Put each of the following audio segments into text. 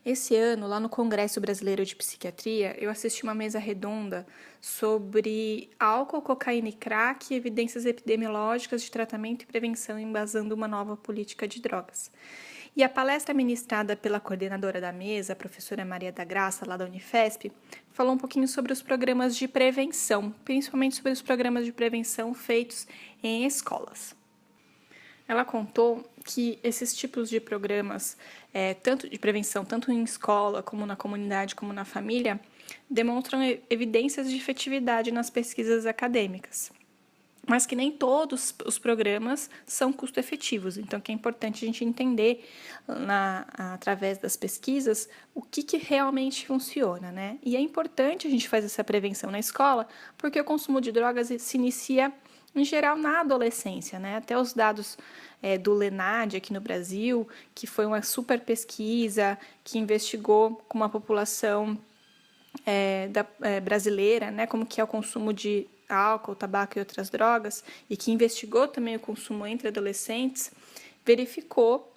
Esse ano, lá no Congresso Brasileiro de Psiquiatria, eu assisti uma mesa redonda sobre álcool, cocaína e crack e evidências epidemiológicas de tratamento e prevenção embasando uma nova política de drogas. E a palestra ministrada pela coordenadora da mesa, a professora Maria da Graça, lá da Unifesp, falou um pouquinho sobre os programas de prevenção, principalmente sobre os programas de prevenção feitos em escolas. Ela contou que esses tipos de programas, tanto de prevenção, tanto em escola, como na comunidade, como na família, demonstram evidências de efetividade nas pesquisas acadêmicas, mas que nem todos os programas são custo-efetivos. Então, que é importante a gente entender, através das pesquisas, o que realmente funciona, né? E é importante a gente fazer essa prevenção na escola, porque o consumo de drogas se inicia em geral na adolescência, né? Até os dados do Lenad aqui no Brasil, que foi uma super pesquisa que investigou com uma população brasileira, né, como que é o consumo de álcool, tabaco e outras drogas, e que investigou também o consumo entre adolescentes, verificou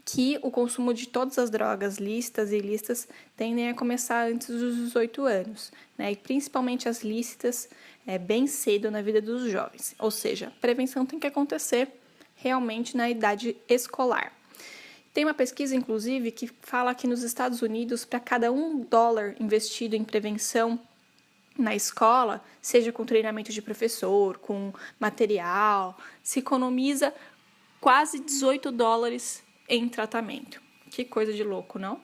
que o consumo de todas as drogas lícitas e ilícitas tendem a começar antes dos 18 anos, né? E principalmente as lícitas bem cedo na vida dos jovens. Ou seja, a prevenção tem que acontecer realmente na idade escolar. Tem uma pesquisa, inclusive, que fala que nos Estados Unidos, para cada $1 investido em prevenção na escola, seja com treinamento de professor, com material, se economiza quase $18 em tratamento. Que coisa de louco, não?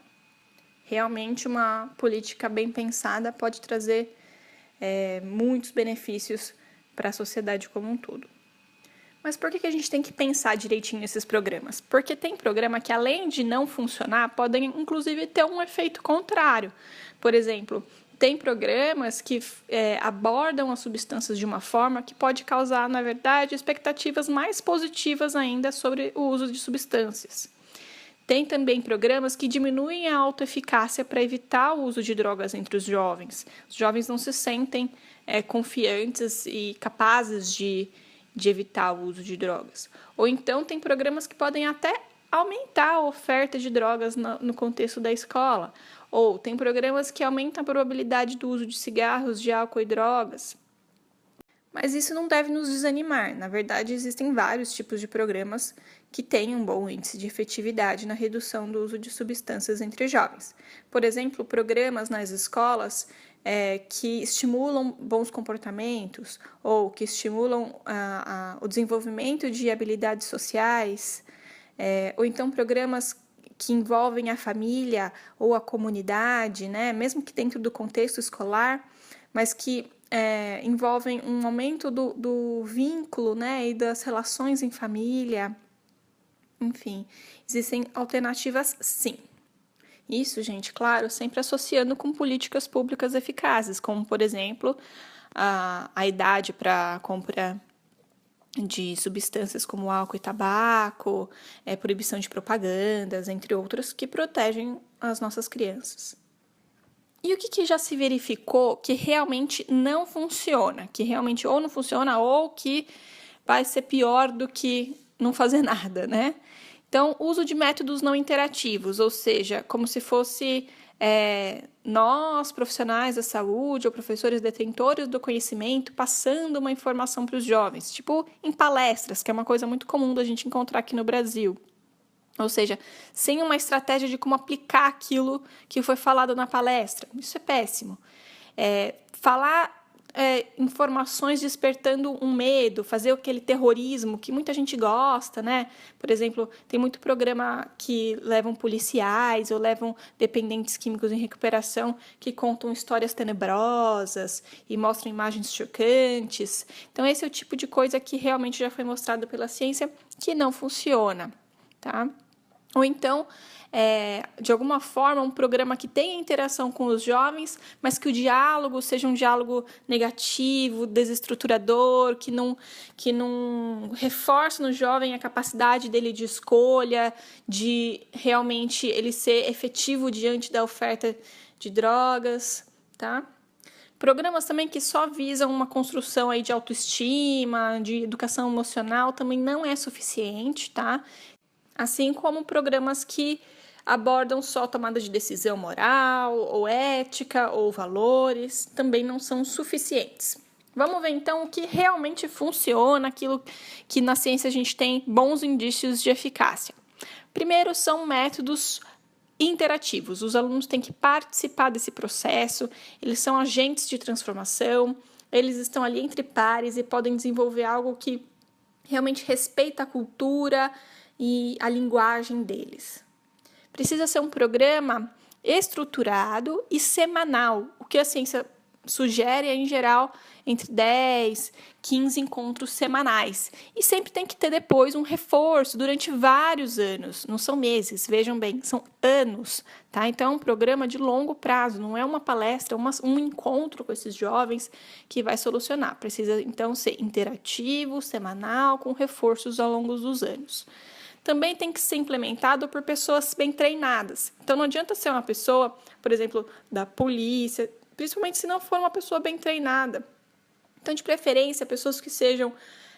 Realmente uma política bem pensada pode trazer muitos benefícios para a sociedade como um todo. Mas por que a gente tem que pensar direitinho nesses programas? Porque tem programa que, além de não funcionar, podem inclusive ter um efeito contrário. Por exemplo, tem programas que abordam as substâncias de uma forma que pode causar, na verdade, expectativas mais positivas ainda sobre o uso de substâncias. Tem também programas que diminuem a autoeficácia para evitar o uso de drogas entre os jovens. Os jovens não se sentem confiantes e capazes de evitar o uso de drogas. Ou então tem programas que podem até aumentar a oferta de drogas no contexto da escola. Ou tem programas que aumentam a probabilidade do uso de cigarros, de álcool e drogas. Mas isso não deve nos desanimar. Na verdade, existem vários tipos de programas que têm um bom índice de efetividade na redução do uso de substâncias entre jovens. Por exemplo, programas nas escolas que estimulam bons comportamentos ou que estimulam o desenvolvimento de habilidades sociais, ou então programas que envolvem a família ou a comunidade, né, mesmo que dentro do contexto escolar, mas que envolvem um aumento do vínculo, né, e das relações em família. Enfim, existem alternativas, sim. Isso, gente, claro, sempre associando com políticas públicas eficazes, como, por exemplo, a idade para compra de substâncias como álcool e tabaco, proibição de propagandas, entre outras, que protegem as nossas crianças. E o que já se verificou que realmente não funciona? Que realmente ou não funciona ou que vai ser pior do que não fazer nada, né? Então, uso de métodos não interativos, ou seja, como se fosse nós, profissionais da saúde ou professores detentores do conhecimento, passando uma informação para os jovens, tipo em palestras, que é uma coisa muito comum da gente encontrar aqui no Brasil. Ou seja, sem uma estratégia de como aplicar aquilo que foi falado na palestra. Isso é péssimo. Falar informações despertando um medo, fazer aquele terrorismo que muita gente gosta, né? Por exemplo, tem muito programa que levam policiais ou levam dependentes químicos em recuperação que contam histórias tenebrosas e mostram imagens chocantes. Então, esse é o tipo de coisa que realmente já foi mostrado pela ciência que não funciona, tá? Ou então, de alguma forma, um programa que tenha interação com os jovens, mas que o diálogo seja um diálogo negativo, desestruturador, que não reforce no jovem a capacidade dele de escolha, de realmente ele ser efetivo diante da oferta de drogas, tá? Programas também que só visam uma construção aí de autoestima, de educação emocional, também não é suficiente, tá? Assim como programas que abordam só tomada de decisão moral, ou ética, ou valores, também não são suficientes. Vamos ver então o que realmente funciona, aquilo que na ciência a gente tem bons indícios de eficácia. Primeiro são métodos interativos. Os alunos têm que participar desse processo, eles são agentes de transformação, eles estão ali entre pares e podem desenvolver algo que realmente respeita a cultura e a linguagem deles. Precisa ser um programa estruturado e semanal, o que a ciência sugere é, em geral, entre 10, 15 encontros semanais. E sempre tem que ter depois um reforço durante vários anos, não são meses, vejam bem, são anos, tá? Então é um programa de longo prazo, não é uma palestra, um encontro com esses jovens que vai solucionar. Precisa, então, ser interativo, semanal, com reforços ao longo dos anos. Também tem que ser implementado por pessoas bem treinadas. Então não adianta ser uma pessoa, por exemplo, da polícia, principalmente se não for uma pessoa bem treinada. Então, de preferência, pessoas que sejam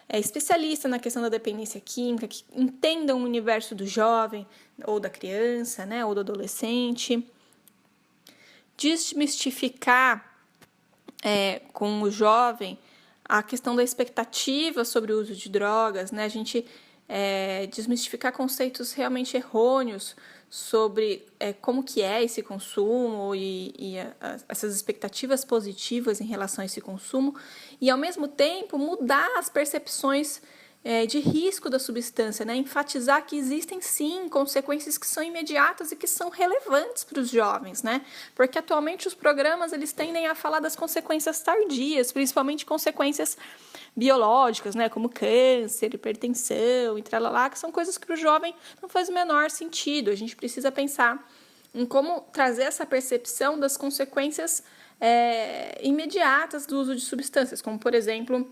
especialistas na questão da dependência química, que entendam o universo do jovem, ou da criança, né, ou do adolescente. Desmistificar com o jovem a questão da expectativa sobre o uso de drogas, né? A gente desmistificar conceitos realmente errôneos sobre como que é esse consumo e essas expectativas positivas em relação a esse consumo e, ao mesmo tempo, mudar as percepções de risco da substância, né? Enfatizar que existem, sim, consequências que são imediatas e que são relevantes para os jovens, né? Porque, atualmente, os programas eles tendem a falar das consequências tardias, principalmente consequências biológicas, né, como câncer, hipertensão e tralalá, que são coisas que para o jovem não faz o menor sentido. A gente precisa pensar em como trazer essa percepção das consequências imediatas do uso de substâncias, como, por exemplo,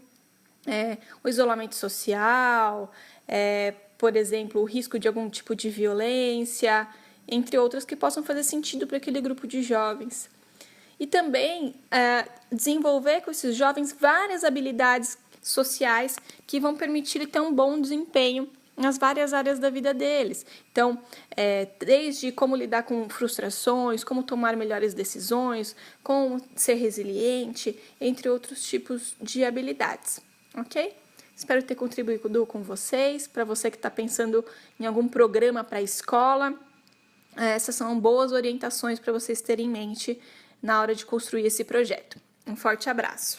o isolamento social, por exemplo, o risco de algum tipo de violência, entre outras que possam fazer sentido para aquele grupo de jovens. E também desenvolver com esses jovens várias habilidades sociais que vão permitir ter um bom desempenho nas várias áreas da vida deles. Então, desde como lidar com frustrações, como tomar melhores decisões, como ser resiliente, entre outros tipos de habilidades, ok? Espero ter contribuído com vocês. Para você que está pensando em algum programa para a escola, essas são boas orientações para vocês terem em mente na hora de construir esse projeto. Um forte abraço!